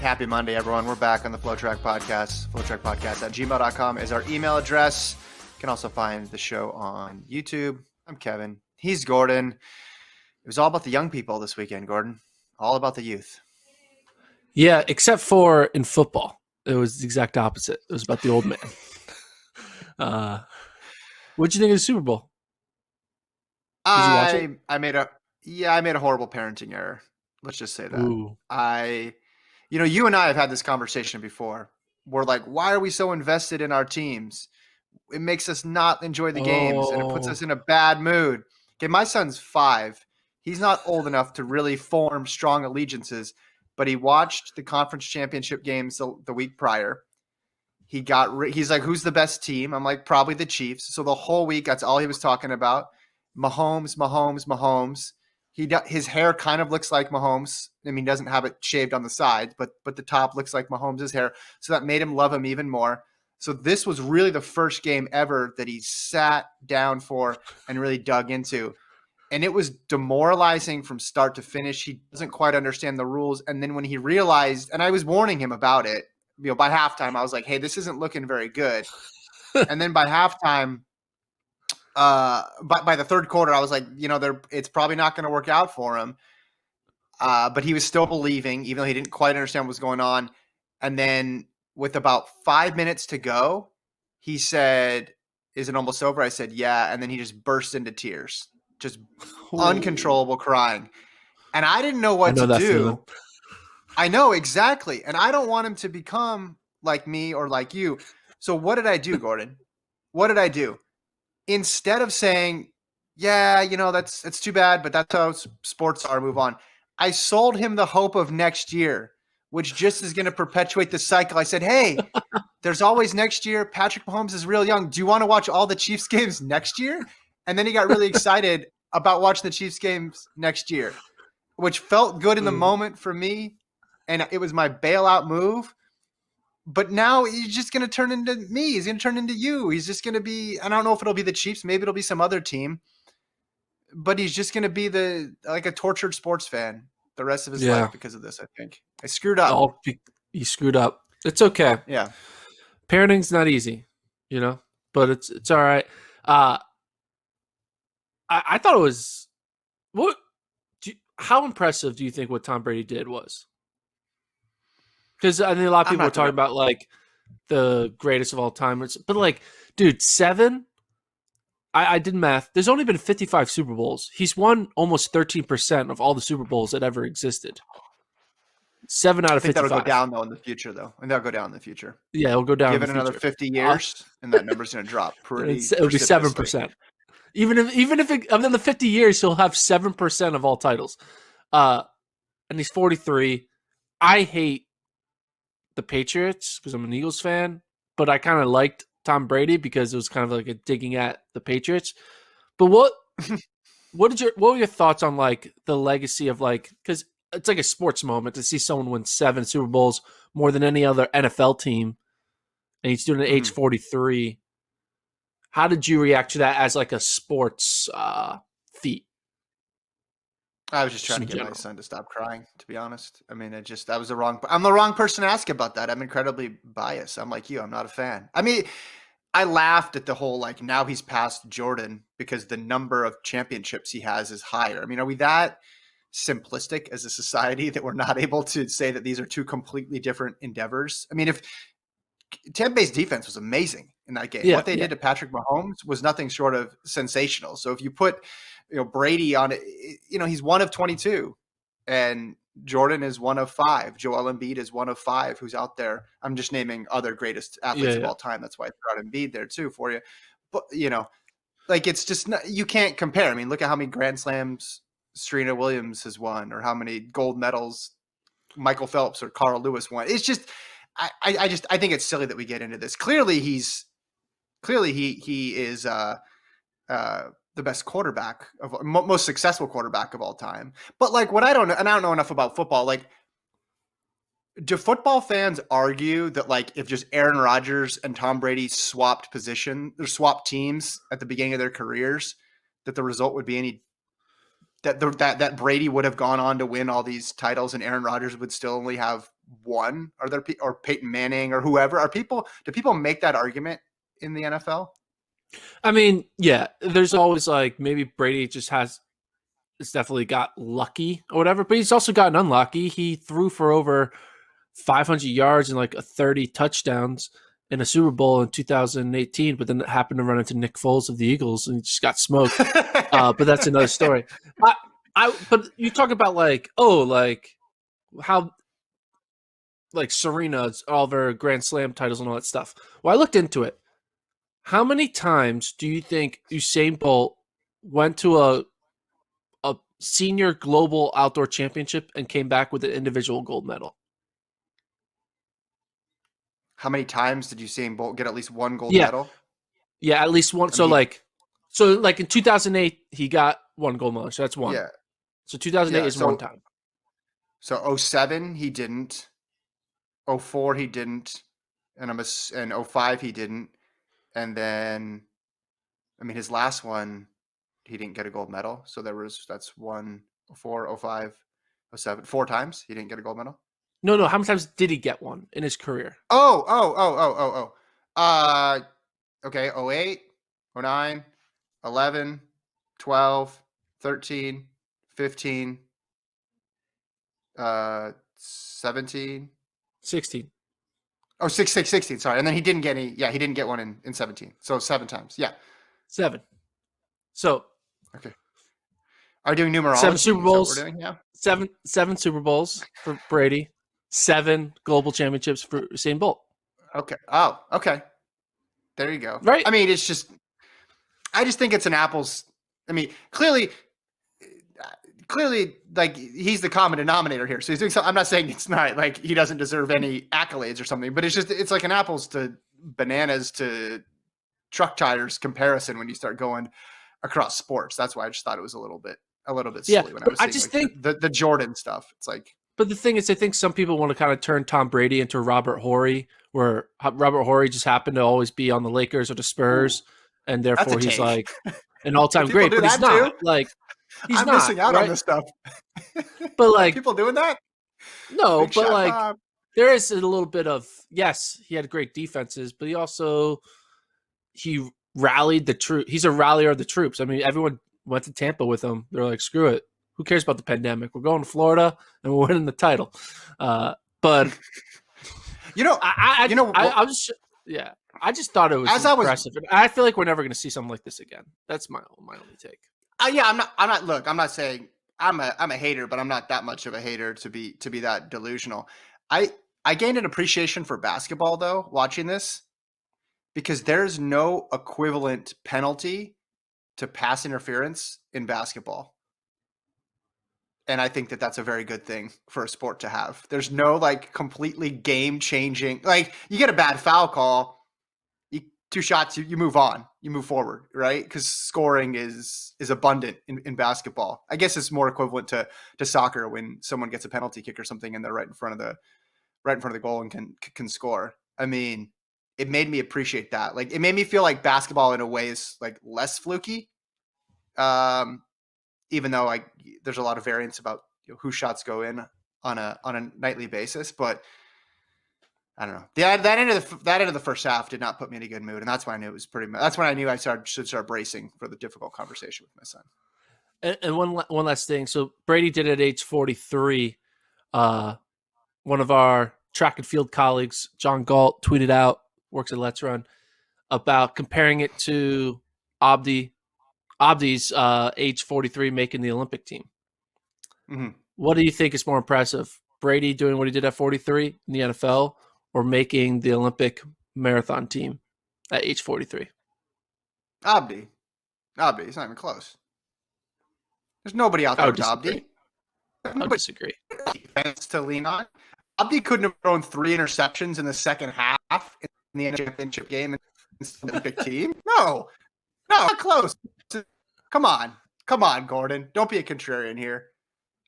Happy Monday, everyone. We're back on the FloTrack podcast. FloTrackPodcast@gmail.com is our email address. You can also find the show on YouTube. I'm Kevin. He's Gordon. It was all about the young people this weekend, Gordon. All about the youth. Yeah, except for in football. It was the exact opposite. It was about the old man. What'd you think of the Super Bowl? Did you watch it? I made a horrible parenting error. Let's just say that. Ooh. You and I have had this conversation before. We're like, why are we so invested in our teams? It makes us not enjoy the games, and it puts us in a bad mood. Okay, my son's 5. He's not old enough to really form strong allegiances, but he watched the conference championship games the week prior. He's like, who's the best team? I'm like, probably the Chiefs. So the whole week, that's all he was talking about. Mahomes. His hair kind of looks like Mahomes. I mean, he doesn't have it shaved on the sides, but the top looks like Mahomes' hair. So that made him love him even more. So this was really the first game ever that he sat down for and really dug into. And it was demoralizing from start to finish. He doesn't quite understand the rules. And then when he realized, and I was warning him about it, by halftime, I was like, hey, this isn't looking very good. And then by halftime, by the third quarter, I was like, it's probably not going to work out for him. But he was still believing, even though he didn't quite understand what was going on. And then with about 5 minutes to go, he said, is it almost over? I said, yeah. And then he just burst into tears, just uncontrollable crying. And I didn't know what to do. Feeling. I know exactly. And I don't want him to become like me or like you. So what did I do, Gordon? What did I do? Instead of saying, yeah, that's too bad, but that's how sports are, move on, I sold him the hope of next year, which just is going to perpetuate the cycle. I said, hey, there's always next year. Patrick Mahomes is real young. Do you want to watch all the Chiefs games next year? And then he got really excited about watching the Chiefs games next year, which felt good in the moment for me. And it was my bailout move. But now he's just going to turn into me. He's going to turn into you. He's just going to be, I don't know if it'll be the Chiefs. Maybe it'll be some other team. But he's just going to be like a tortured sports fan the rest of his life because of this, I think. I screwed up. You screwed up. It's okay. Yeah. Parenting's not easy, but it's all right. I thought it was how impressive do you think what Tom Brady did was? Because I think a lot of people were talking about like the greatest of all time, but like, dude, 7. I did math. There's only been 55 Super Bowls. He's won almost 13% of all the Super Bowls that ever existed. 7 out of 55. That'll go down though in the future, though, and that'll go down in the future. Yeah, it'll go down. Give it another 50 years, and that number's going to drop pretty. It'll be 7%. Even if in the 50 years, he'll have 7% of all titles. And he's 43. I hate the Patriots because I'm an Eagles fan, but I kind of liked Tom Brady because it was kind of like a digging at the Patriots. But what were your thoughts on like the legacy of like, because it's like a sports moment to see someone win 7 Super Bowls more than any other NFL team, and he's doing it at age 43. How did you react to that as like a sports feat? I was just trying to get my son to stop crying, to be honest. I mean, I'm the wrong person to ask about that. I'm incredibly biased. I'm like you. I'm not a fan. I mean, I laughed at the whole, like, now he's past Jordan because the number of championships he has is higher. I mean, are we that simplistic as a society that we're not able to say that these are two completely different endeavors? I mean, if Tampa Bay's defense was amazing in that game. What they did to Patrick Mahomes was nothing short of sensational. So if you put Brady on it, he's 1 of 22 and Jordan is 1 of 5. Joel Embiid is 1 of 5 who's out there. I'm just naming other greatest athletes of all time. That's why I threw out Embiid there too for you. But, like it's just not, you can't compare. I mean, look at how many Grand Slams Serena Williams has won or how many gold medals Michael Phelps or Carl Lewis won. It's just, I think it's silly that we get into this. Clearly he is the best quarterback of most successful quarterback of all time. But like what I don't know, and I don't know enough about football, like do football fans argue that like if just Aaron Rodgers and Tom Brady swapped teams at the beginning of their careers, that the result would be that Brady would have gone on to win all these titles and Aaron Rodgers would still only have won? Are there or Peyton Manning or whoever? Do people make that argument in the NFL? I mean, yeah, there's always like maybe Brady just it's definitely got lucky or whatever, but he's also gotten unlucky. He threw for over 500 yards and like 30 touchdowns in a Super Bowl in 2018, but then it happened to run into Nick Foles of the Eagles and he just got smoked. But that's another story. But you talk about like how like Serena's all their Grand Slam titles and all that stuff. Well, I looked into it. How many times do you think Usain Bolt went to a senior global outdoor championship and came back with an individual gold medal? How many times did Usain Bolt get at least one gold medal? Yeah, at least one. So in 2008, he got one gold medal. So that's one. Yeah. So 2008 is one time. So 07, he didn't. 04, he didn't. And 05, he didn't. And then, I mean, his last one, he didn't get a gold medal. So that's 04, 05, 07. 4 times he didn't get a gold medal. No. How many times did he get one in his career? Oh. Okay. 08, 09, 11, 12, 13, 15, 17. 16. Oh, 16. Sorry. And then he didn't get any. Yeah, he didn't get one in 17. So 7 times. Yeah. 7. So. Okay. Are you doing numerology? 7 Super Bowls. Is that what we're doing? Yeah. 7 Super Bowls for Brady. 7 global championships for Usain Bolt. Okay. Oh, okay. There you go. Right. I mean, I just think it's an apples. I mean, clearly, like he's the common denominator here. So he's doing something. I'm not saying it's not like he doesn't deserve any accolades or something, but it's like an apples to bananas to truck tires comparison when you start going across sports. That's why I just thought it was a little bit silly when I was seeing think the Jordan stuff. It's like, but the thing is, I think some people want to kind of turn Tom Brady into Robert Horry, where Robert Horry just happened to always be on the Lakers or the Spurs, and therefore he's like an all-time great. But he's not. Like he's I'm missing out on this stuff. But like people doing that? No, but like there is a little bit of yes, he had great defenses, but he rallied the troops. He's a rallier of the troops. I mean, everyone went to Tampa with him. They're like, screw it. Who cares about the pandemic? We're going to Florida and we're winning the title. But I just thought it was impressive. I feel like we're never going to see something like this again. That's my only take. I'm not. Look, I'm not saying I'm a hater, but I'm not that much of a hater to be that delusional. I gained an appreciation for basketball though watching this, because there's no equivalent penalty to pass interference in basketball. And I think that that's a very good thing for a sport to have. There's no like completely game changing, like you get a bad foul call, 2 shots, you move on, you move forward, right? Because scoring is abundant in basketball. I guess it's more equivalent to soccer when someone gets a penalty kick or something and they're right in front of the goal and can score. I mean, it made me appreciate that. Like it made me feel like basketball in a way is like less fluky. Even though there's a lot of variance about whose shots go in on a nightly basis, but I don't know. That end of the first half did not put me in a good mood, and that's when I knew it was that's when I knew I should start bracing for the difficult conversation with my son. And one last thing. So Brady did it at age 43. One of our track and field colleagues, John Galt, tweeted out, works at Let's Run, about comparing it to Abdi's age 43 making the Olympic team. Mm-hmm. What do you think is more impressive? Brady doing what he did at 43 in the NFL or making the Olympic marathon team at age 43? Abdi. It's not even close. There's nobody out there with Abdi. I would disagree. Defense to lean on. Abdi couldn't have thrown 3 interceptions in the second half in the championship game in the Olympic team. No, not close. Come on, Gordon. Don't be a contrarian here.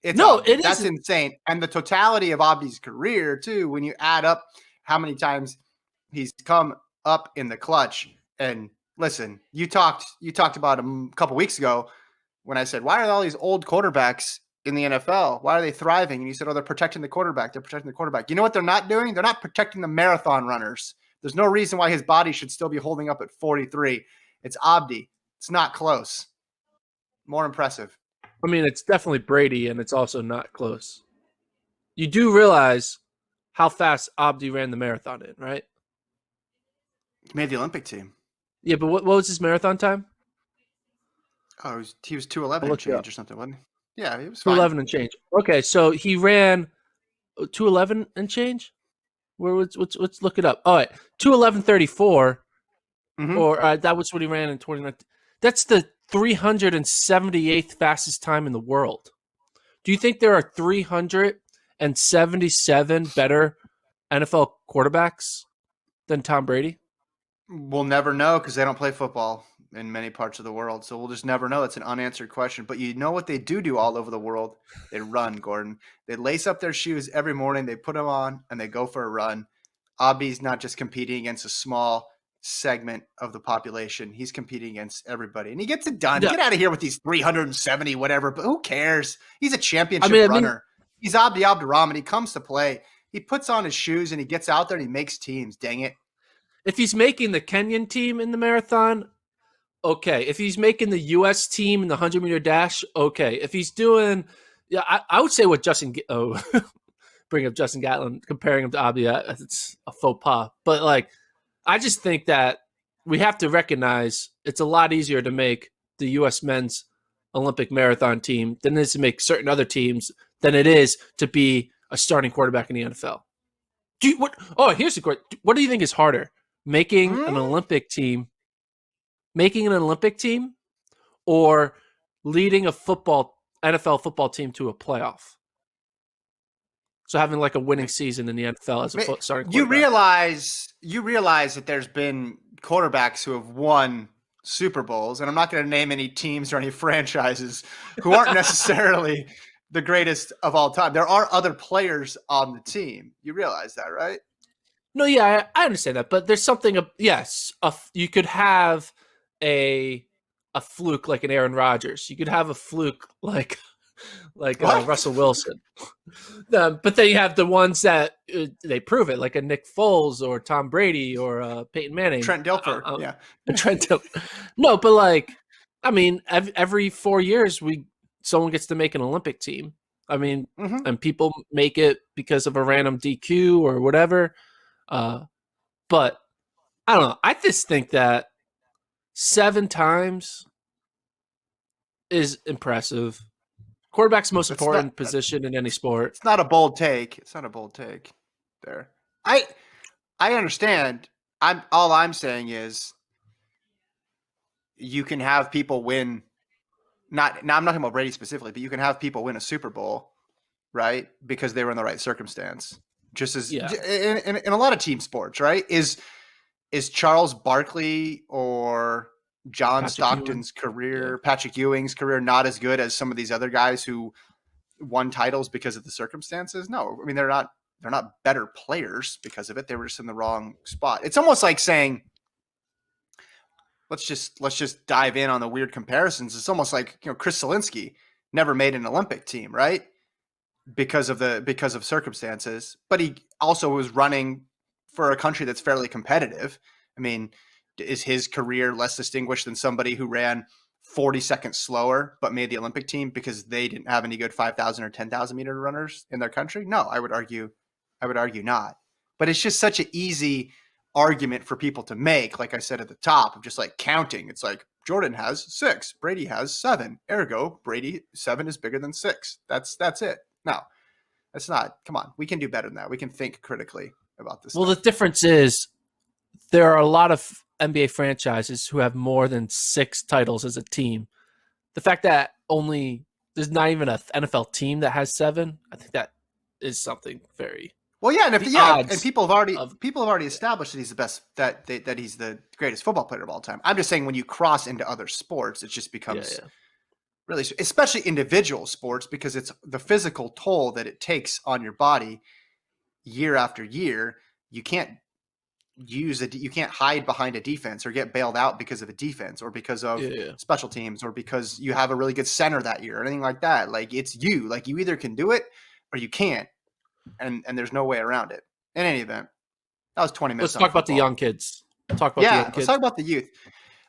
That's insane. And the totality of Abdi's career, too, when you add up how many times he's come up in the clutch. And listen, you talked about him a couple weeks ago when I said, why are all these old quarterbacks in the NFL? Why are they thriving? And you said, oh, they're protecting the quarterback. They're protecting the quarterback. You know what they're not doing? They're not protecting the marathon runners. There's no reason why his body should still be holding up at 43. It's Abdi. It's not close. More impressive. I mean, it's definitely Brady, and it's also not close. You do realize how fast Abdi ran the marathon in, right? He made the Olympic team. Yeah, but what was his marathon time? Oh, he was 2:11 and change or something, wasn't he? Yeah, he was 2:11 and change. Okay, so he ran 2:11 and change. Let's look it up. All right, 2:11:34, or that was what he ran in 2019. That's the 378th fastest time in the world. Do you think there are 377 better NFL quarterbacks than Tom Brady? We'll never know because they don't play football in many parts of the world. So we'll just never know. It's an unanswered question. But you know what they do all over the world? They run, Gordon. They lace up their shoes every morning. They put them on and they go for a run. Abdi's not just competing against a small segment of the population. He's competing against everybody. And he gets it done. Yeah. Get out of here with these 370 whatever. But who cares? He's a championship runner. He's Abdi Abdurrahman. He comes to play. He puts on his shoes and he gets out there and he makes teams. Dang it. If he's making the Kenyan team in the marathon, okay. If he's making the U.S. team in the 100-meter dash, okay. If he's doing, I would say what Justin, bring up Justin Gatlin, comparing him to Abdi, it's a faux pas. But like, I just think that we have to recognize it's a lot easier to make the U.S. men's Olympic marathon team than it is to make certain other teams than it is to be a starting quarterback in the NFL. Here's a question. What do you think is harder? Making an Olympic team, or leading a NFL football team to a playoff? So having like a winning season in the NFL as a starting quarterback. You realize that there's been quarterbacks who have won Super Bowls, and I'm not going to name any teams or any franchises who aren't necessarily the greatest of all time. There are other players on the team. You realize that, right? No, yeah, I understand that, but there's something. Yes, you could have a fluke like an Aaron Rodgers. You could have a fluke like Russell Wilson. But then you have the ones that they prove it, like a Nick Foles or Tom Brady or Peyton Manning, Trent Dilfer. Yeah, Trent Dilfer. No, but like, I mean, every 4 years someone gets to make an Olympic team. I mean, and people make it because of a random DQ or whatever. But I don't know. I just think that 7 times is impressive. Quarterback's most important position in any sport. It's not a bold take. There. I understand. All I'm saying is you can have people win. Now I'm not talking about Brady specifically, but you can have people win a Super Bowl, right? Because they were in the right circumstance. Just as in a lot of team sports, right? Is Charles Barkley or John Stockton's career, Patrick Ewing's career, not as good as some of these other guys who won titles because of the circumstances? No, I mean they're not better players because of it. They were just in the wrong spot. It's almost like saying, let's just dive in on the weird comparisons. It's almost like, Chris Selinsky never made an Olympic team, right? Because of circumstances, but he also was running for a country that's fairly competitive. I mean, is his career less distinguished than somebody who ran 40 seconds slower but made the Olympic team because they didn't have any good 5,000 or 10,000 meter runners in their country? No, I would argue not. But it's just such an easy argument for people to make, like I said at the top, of just like counting. It's like Jordan has 6, Brady has 7. Ergo, Brady 7 is bigger than 6. That's it. No, that's not. Come on. We can do better than that. We can think critically about this. Well, the difference is there are a lot of NBA franchises who have more than 6 titles as a team. The fact that there's not even an NFL team that has 7, I think that is something very well. Yeah, and people have already established that he's the best, that he's the greatest football player of all time. I'm just saying when you cross into other sports, it just becomes really, especially individual sports, because it's the physical toll that it takes on your body year after year. You can't you can't hide behind a defense or get bailed out because of a defense or because of special teams or because you have a really good center that year or anything like that. Like it's you. Like you either can do it or you can't, and there's no way around it. In any event, that was 20 minutes. Let's talk about the young kids. Let's talk about the youth.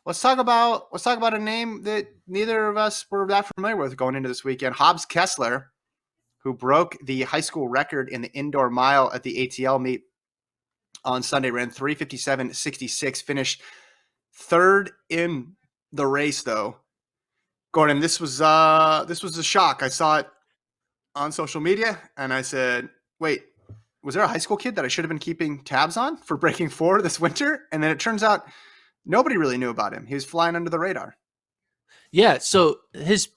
Let's talk about a name that neither of us were that familiar with going into this weekend. Hobbs Kessler, who broke the high school record in the indoor mile at the ATL meet on Sunday, ran 3:57.66, finished third in the race though. Gordon, this was a shock. I saw it on social media and I said, wait, was there a high school kid that I should have been keeping tabs on for breaking 4 this winter? And then it turns out nobody really knew about him. He was flying under the radar. Yeah, so his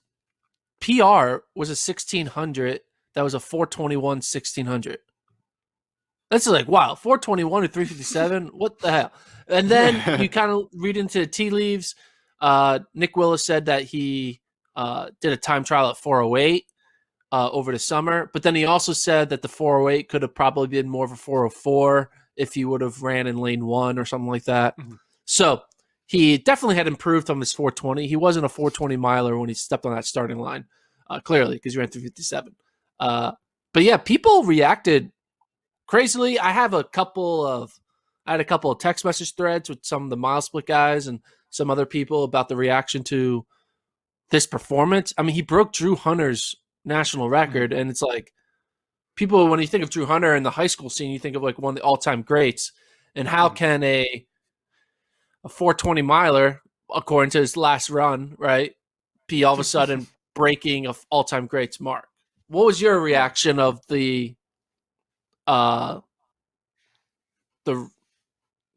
PR was a 1600 that was a 4:21 1600. That's like, wow, 4:21 to 3:57. What the hell? And then you kind of read into the tea leaves. Nick Willis said that he did a time trial at 4:08 over the summer, but then he also said that the 4:08 could have probably been more of a 4:04 if he would have ran in lane 1 or something like that. Mm-hmm. So he definitely had improved on his 4:20. He wasn't a 4:20 miler when he stepped on that starting line, clearly, because he ran 3:57. But yeah, people reacted crazily. I had a couple of text message threads with some of the mile split guys and some other people about the reaction to this performance. I mean, he broke Drew Hunter's national record, and it's like people, when you think of Drew Hunter in the high school scene, you think of like one of the all-time greats. And how can a 4:20 miler, according to his last run, right, be all of a sudden breaking an all-time greats mark? What was your reaction of the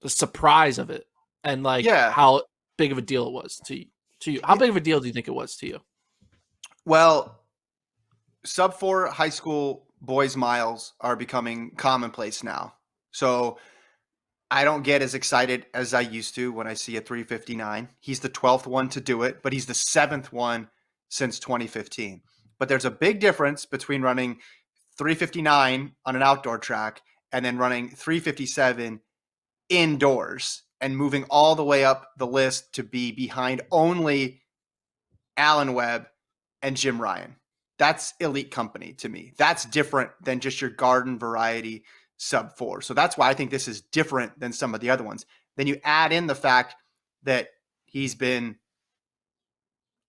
surprise of it, and like how big of a deal it was to you? How big of a deal do you think it was to you? Well, sub 4 high school boys miles are becoming commonplace now. So I don't get as excited as I used to when I see a 3:59. He's the 12th one to do it, but he's the 7th one since 2015. But there's a big difference between running 3:59 on an outdoor track and then running 3:57 indoors and moving all the way up the list to be behind only Alan Webb and Jim Ryan. That's elite company to me. That's different than just your garden variety sub 4. So that's why I think this is different than some of the other ones. Then you add in the fact that he's been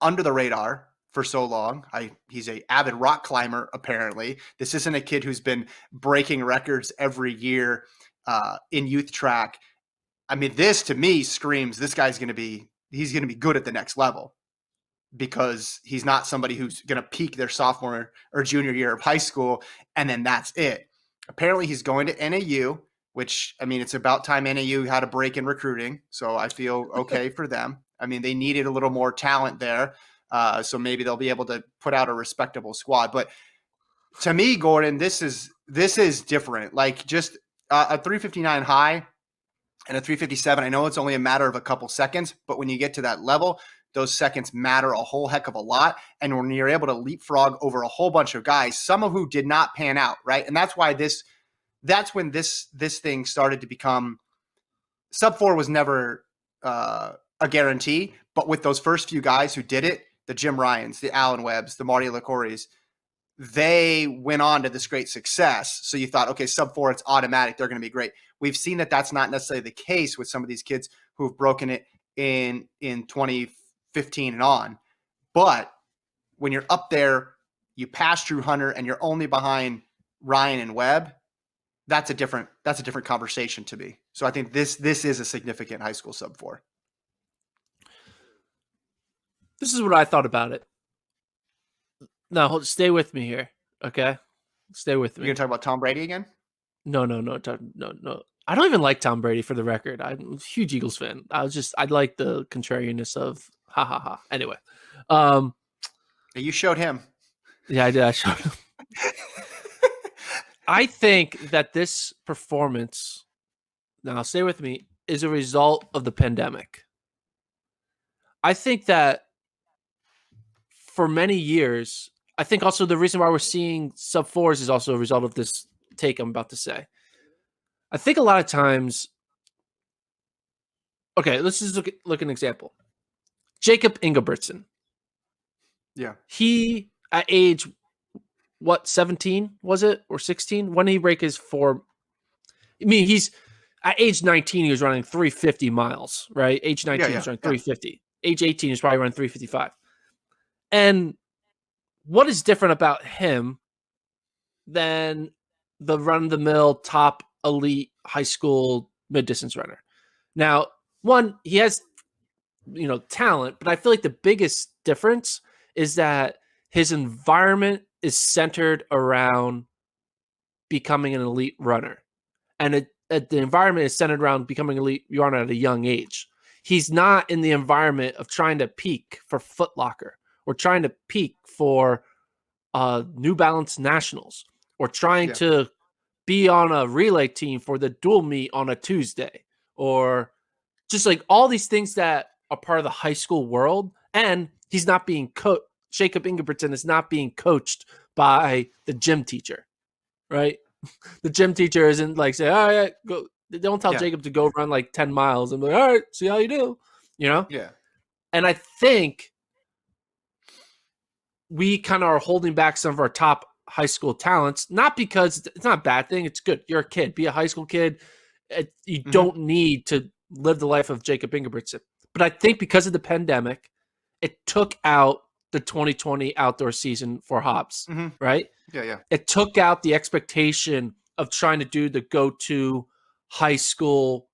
under the radar for so long. He's an avid rock climber, apparently. This isn't a kid who's been breaking records every year in youth track. I mean, this to me screams this guy's going to be good at the next level, because he's not somebody who's going to peak their sophomore or junior year of high school and then that's it. Apparently he's going to NAU, which, I mean, it's about time NAU had a break in recruiting. So I feel okay for them. I mean, they needed a little more talent there. So maybe they'll be able to put out a respectable squad. But to me, Gordon, this is different. Like just a 3:59 high and a 3:57. I know it's only a matter of a couple seconds, but when you get to that level, those seconds matter a whole heck of a lot. And when you're able to leapfrog over a whole bunch of guys, some of who did not pan out, right? And that's when this thing started to become sub 4 was never a guarantee. But with those first few guys who did it, the Jim Ryans, the Alan Webbs, the Marty LaCourys, they went on to this great success. So you thought, okay, sub 4, it's automatic. They're going to be great. We've seen that that's not necessarily the case with some of these kids who've broken it in 2015 and on. But when you're up there, you pass Drew Hunter and you're only behind Ryan and Webb, that's a different conversation to me. So I think this is a significant high school sub 4. This is what I thought about it. Now, stay with me here, okay? Stay with me. You're going to talk about Tom Brady again? No. I don't even like Tom Brady, for the record. I'm a huge Eagles fan. I like the contrarianness of ha ha ha. Anyway. You showed him. Yeah, I did. I showed him. I think that this performance, now stay with me, is a result of the pandemic. I think that for many years, I think also the reason why we're seeing sub 4s is also a result of this take I'm about to say. I think a lot of times Okay, let's just look at an example. Jacob Ingebridsen. Yeah. He, at age, 17 was it, or 16? When did he break his four? I mean, he's at age 19, he was running 350 miles, right? Age 19, he was running 350. Age 18, he's probably running 355. And what is different about him than the run-of-the-mill top elite high school mid-distance runner? Now, one, he has talent, but I feel like the biggest difference is that his environment is centered around becoming an elite runner, and the environment is centered around becoming an elite runner at a young age. He's not in the environment of trying to peak for Foot Locker or trying to peak for New Balance Nationals or trying to be on a relay team for the dual meet on a Tuesday, or just like all these things that are part of the high school world. And he's not being coached. Jacob Ingebridsen is not being coached by the gym teacher, right? The gym teacher isn't like, say, all right, go. Don't tell Jacob to go run like 10 miles and be like, all right, see how you do, Yeah. And I think we kind of are holding back some of our top high school talents, not because it's not a bad thing. It's good. You're a kid. Be a high school kid. You don't need to live the life of Jacob Ingebridsen. But I think because of the pandemic, it took out the 2020 outdoor season for Hobbs, right? Yeah. It took out the expectation of trying to do the go-to high school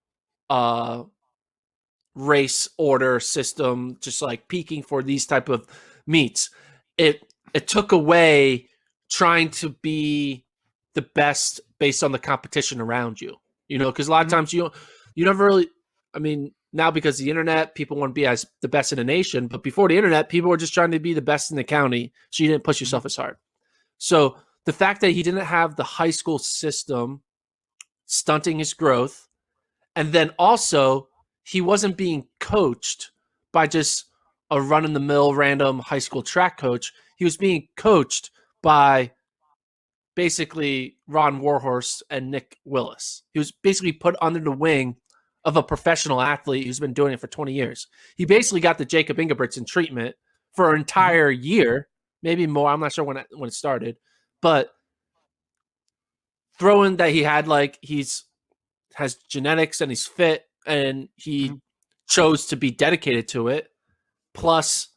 race order system, just like peaking for these type of meets. It took away trying to be the best based on the competition around you, because a lot of times you never really, I mean, now because of the internet, people want to be as the best in the nation, but before the internet, people were just trying to be the best in the county, so you didn't push yourself as hard. So the fact that he didn't have the high school system stunting his growth, and then also he wasn't being coached by just a run-in-the-mill random high school track coach. He was being coached by basically Ron Warhorse and Nick Willis. He was basically put under the wing of a professional athlete who's been doing it for 20 years. He basically got the Jacob Ingebridsen treatment for an entire year, maybe more. I'm not sure when it started, but throwing that he had, like, has genetics and he's fit and he chose to be dedicated to it, plus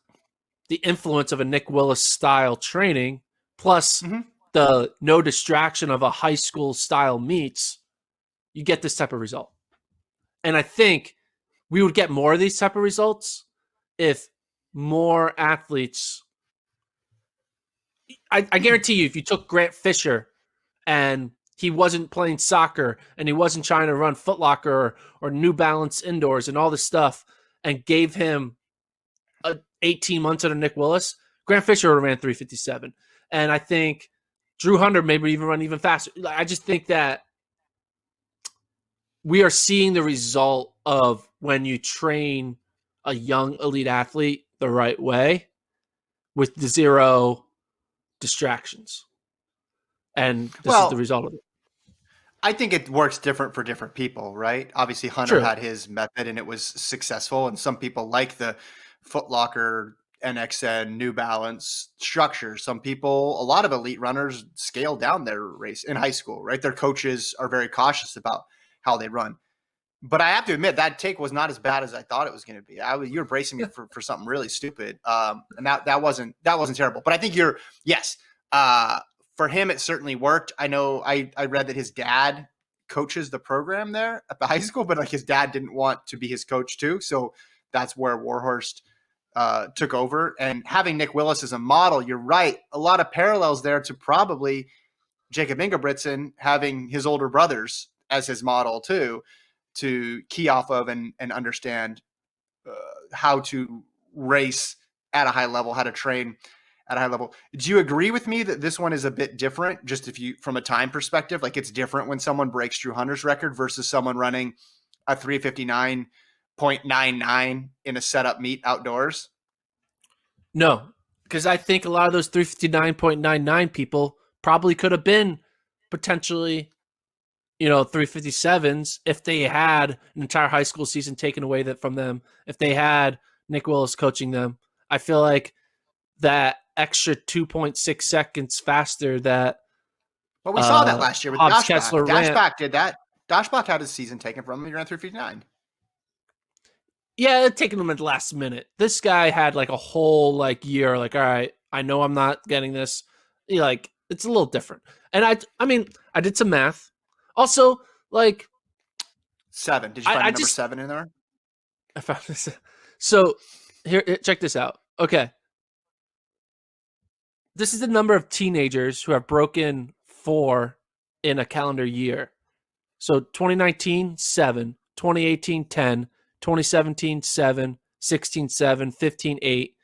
the influence of a Nick Willis style training, plus the no distraction of a high school style meets, you get this type of result. And I think we would get more of these type of results if more athletes, I guarantee you, if you took Grant Fisher and he wasn't playing soccer and he wasn't trying to run Foot Locker or New Balance indoors and all this stuff, and gave him 18 months under Nick Willis, Grant Fisher would have ran 357. And I think Drew Hunter maybe even run even faster. I just think that we are seeing the result of when you train a young elite athlete the right way with zero distractions. And this is the result of it. I think it works different for different people, right? Obviously, Hunter had his method and it was successful. And some people like the Foot Locker, NXN, New Balance structure. Some people, a lot of elite runners scale down their race in high school, right? Their coaches are very cautious about how they run. But I have to admit that take was not as bad as I thought it was going to be. You were bracing me for something really stupid, and that wasn't terrible. But I think for him, it certainly worked. I know I read that his dad coaches the program there at the high school, but like his dad didn't want to be his coach too, so that's where Warhorst took over. And having Nick Willis as a model, you're right, a lot of parallels there to probably Jacob Ingebridsen having his older brothers as his model too, to key off of and understand how to race at a high level, how to train at a high level. Do you agree with me that this one is a bit different, just if you, from a time perspective, like it's different when someone breaks Drew Hunter's record versus someone running a 359.99 in a setup meet outdoors? No, because I think a lot of those 359.99 people probably could have been potentially 357s if they had an entire high school season taken away from them, if they had Nick Willis coaching them. I feel like that extra 2.6 seconds faster that Well, we saw that last year with Hobbs Dashback. Kessler ran. Dashback did that. Dashback had his season taken from him. He ran 3:59. Yeah, it taken him at the last minute. This guy had like a whole year. Like, all right, I know I'm not getting this. It's a little different. And I mean, I did some math. Also, 7. Did you find number 7 in there? I found this. So here, check this out. Okay, this is the number of teenagers who have broken 4 in a calendar year. So 2019, 7, 2018, 10, 2017, 7, 16, 7, 15, 8,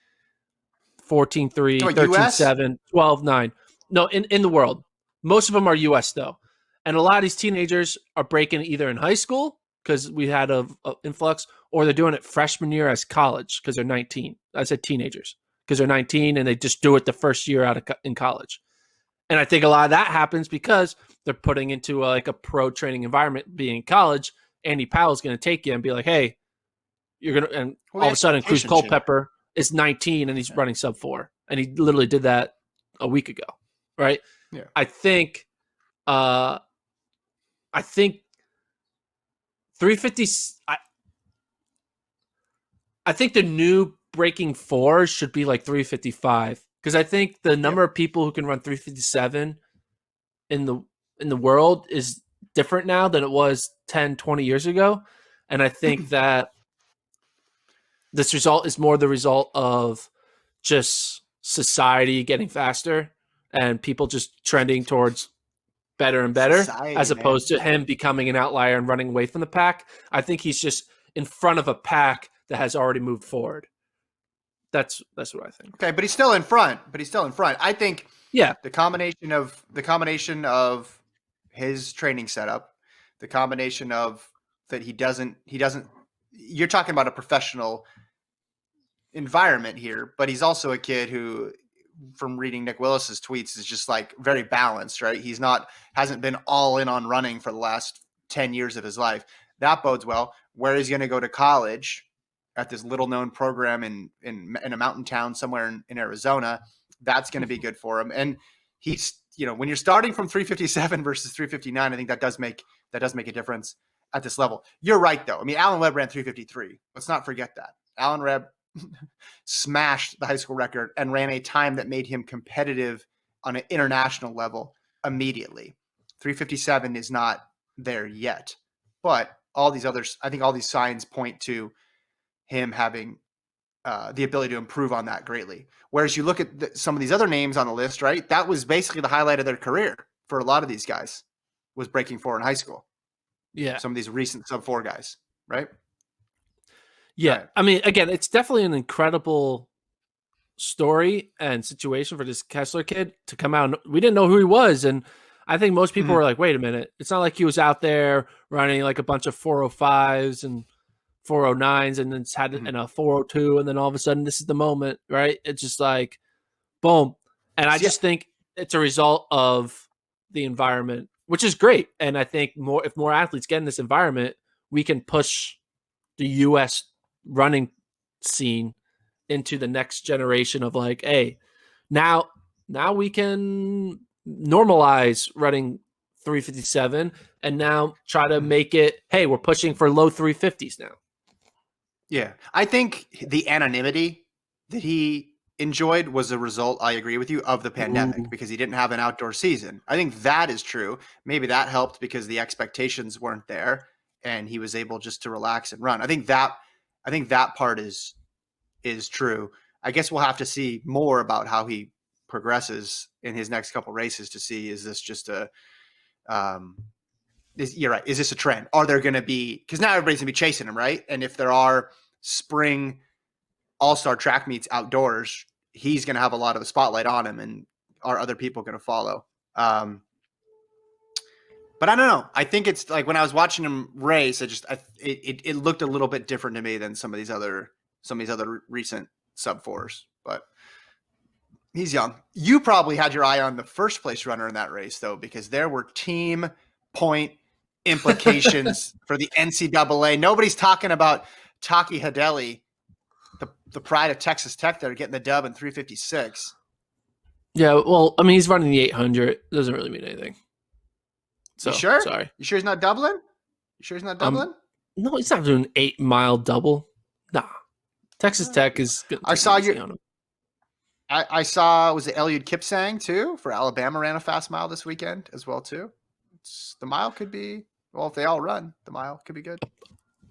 14, 3, 13, US? 7, 12, 9. No, in the world. Most of them are US, though. And a lot of these teenagers are breaking either in high school, because we had a influx, or they're doing it freshman year as college because they're 19. I said teenagers because they're 19 and they just do it the first year in college. And I think a lot of that happens because they're putting into a pro training environment. Being in college, Andy Powell's going to take you and be like, "Hey, you're gonna," and all of a sudden, Cruz Culpepper is 19 and he's running sub 4, and he literally did that a week ago, right? Yeah. I think 350. I think the new breaking 4 should be like 355. Because I think the number of people who can run 357 in the world is different now than it was 10, 20 years ago. And I think that this result is more the result of just society getting faster and people just trending towards better and better, as opposed to him becoming an outlier and running away from the pack. I think he's just in front of a pack that has already moved forward. That's what I think. Okay, but he's still in front. I think the combination of his training setup, the combination of that he doesn't you're talking about a professional environment here, but he's also a kid who, from reading Nick Willis's tweets, is just very balanced, right? Hasn't been all in on running for the last 10 years of his life. That bodes well. Where he's going to go to college, at this little known program in a mountain town somewhere in Arizona, that's going to be good for him. And he's, when you're starting from 357 versus 359, I think that does make a difference at this level. You're right though. I mean, Alan Webb ran 353. Let's not forget that. Alan Webb smashed the high school record and ran a time that made him competitive on an international level immediately. 357 is not there yet, but all these signs point to him having the ability to improve on that greatly. Whereas you look at some of these other names on the list, right? That was basically the highlight of their career for a lot of these guys, was breaking 4 in high school. Yeah. Some of these recent sub 4 guys, right? Yeah. Right. I mean, again, it's definitely an incredible story and situation for this Kessler kid to come out. We didn't know who he was. And I think most people were like, wait a minute. It's not like he was out there running a bunch of 405s and 409s and then had in a 402, and then all of a sudden this is the moment, right? It's just boom. And I just think it's a result of the environment, which is great. And I think if more athletes get in this environment, we can push the US running scene into the next generation of hey, now we can normalize running 357 and now try to make it, hey, we're pushing for low 350s now. Yeah. I think the anonymity that he enjoyed was a result, I agree with you, of the pandemic, because he didn't have an outdoor season. I think that is true. Maybe that helped because the expectations weren't there and he was able just to relax and run. I think that part is true. I guess we'll have to see more about how he progresses in his next couple races to see, is this just you're right. Is this a trend? Are there going to be, because now everybody's going to be chasing him, right? And if there are spring all-star track meets outdoors, he's going to have a lot of the spotlight on him, and are other people going to follow? But I don't know. I think it's when I was watching him race, it looked a little bit different to me than some of these other recent sub 4s, but he's young. You probably had your eye on the first place runner in that race though, because there were team point implications for the NCAA. Nobody's talking about Taki Hadeli, the pride of Texas Tech, that are getting the dub in 3:56. Yeah, well, I mean, he's running the 800. It doesn't really mean anything. So, you sure? Sorry. You sure he's not doubling? You sure he's not doubling? No, he's not doing an 8-mile double. Nah. Texas Tech is good. I saw you. I saw, was it Eliud Kipsang too for Alabama ran a fast mile this weekend as well too. The mile could be, well, if they all run, the mile could be good.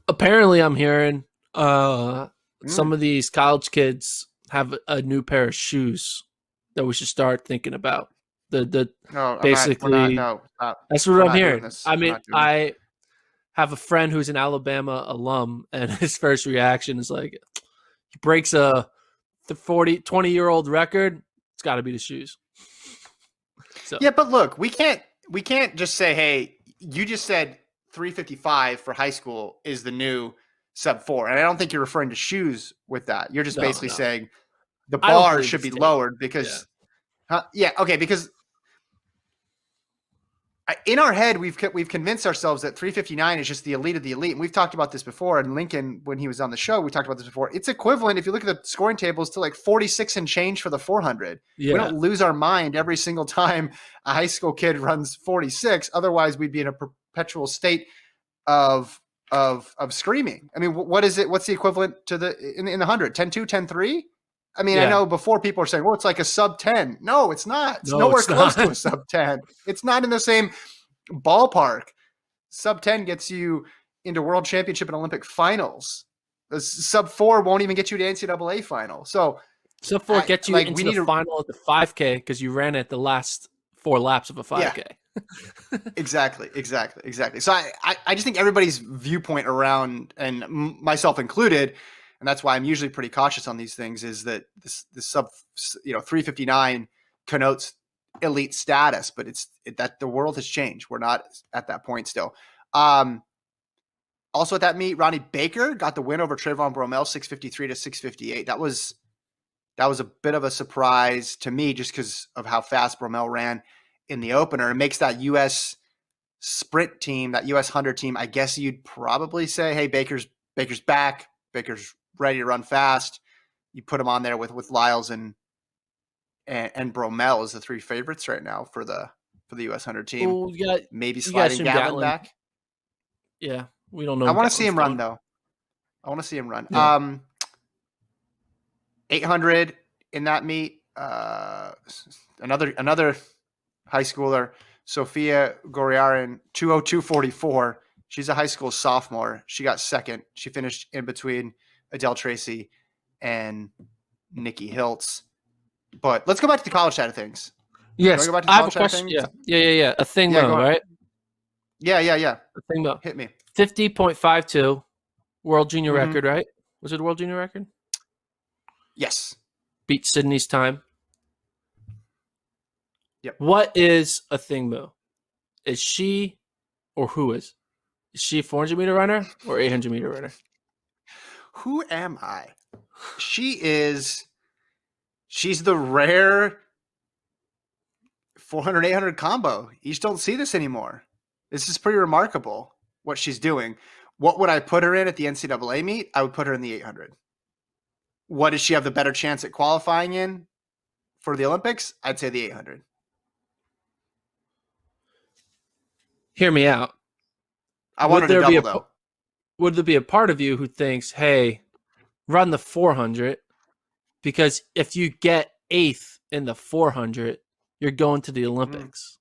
Apparently, I'm hearing some of these college kids have a new pair of shoes that we should start thinking about. Basically, that's what I'm hearing. I mean, I have a friend who's an Alabama alum, and his first reaction is like, he breaks the 20-year-old record. It's got to be the shoes. So yeah, but look, we can't just say, hey, you just said 3:55 for high school is the new sub 4, and I don't think you're referring to shoes with that. You're just basically saying the bar should be lowered because, because in our head we've convinced ourselves that 3:59 is just the elite of the elite, and we've talked about this before. And Lincoln, when he was on the show, we talked about this before. It's equivalent, if you look at the scoring tables, to like 46 and change for the 400. Yeah. We don't lose our mind every single time a high school kid runs 46. Otherwise, we'd be in a perpetual state of screaming. I mean, what is it? What's the equivalent to in the 100? 10-2, 10-3? I mean, I know before people are saying, well, it's like a sub 10. No, it's not. It's nowhere close to a sub 10. It's not in the same ballpark. Sub 10 gets you into world championship and Olympic finals. The sub 4 won't even get you to NCAA final. So sub 4 gets you into the final of the 5K because you ran it the last 4 laps of a 5K. Yeah. Exactly. So I just think everybody's viewpoint around, and myself included, and that's why I'm usually pretty cautious on these things, is that this sub 3:59 connotes elite status, but that the world has changed. We're not at that point still. Also at that meet, Ronnie Baker got the win over Trayvon Bromell, 6:53 to 6:58. That was a bit of a surprise to me, just because of how fast Bromell ran in the opener. It makes that U.S. sprint team, that U.S. 100 team, I guess you'd probably say, hey, Baker's back. Baker's ready to run fast. You put him on there with Lyles and Bromell as the 3 favorites right now for the U.S. 100 team. Well, maybe sliding Gatlin back. Yeah, we don't know. I want to see him run though. Yeah. 800 in that meet. Another high schooler, Sophia Goriarin, 2:02:44. She's a high school sophomore. She got second. She finished in between Adele Tracy and Nikki Hiltz. But let's go back to the college side of things. Yes, I have a question. Yeah. Athing Mu, right? Yeah. Athing Mu. Hit me. 50.52 world junior record, right? Was it a world junior record? Yes. Beat Sydney's time. Yep. What is Athing Mu? Is she, or who is? Is she a 400-meter runner or 800-meter runner? Who am I? She's the rare 400, 800 combo. You just don't see this anymore. This is pretty remarkable what she's doing. What would I put her in at the NCAA meet? I would put her in the 800. What does she have the better chance at qualifying in for the Olympics? I'd say the 800. Hear me out. I want her to double, though. Would there be a part of you who thinks, hey, run the 400, because if you get 8th in the 400, you're going to the Olympics.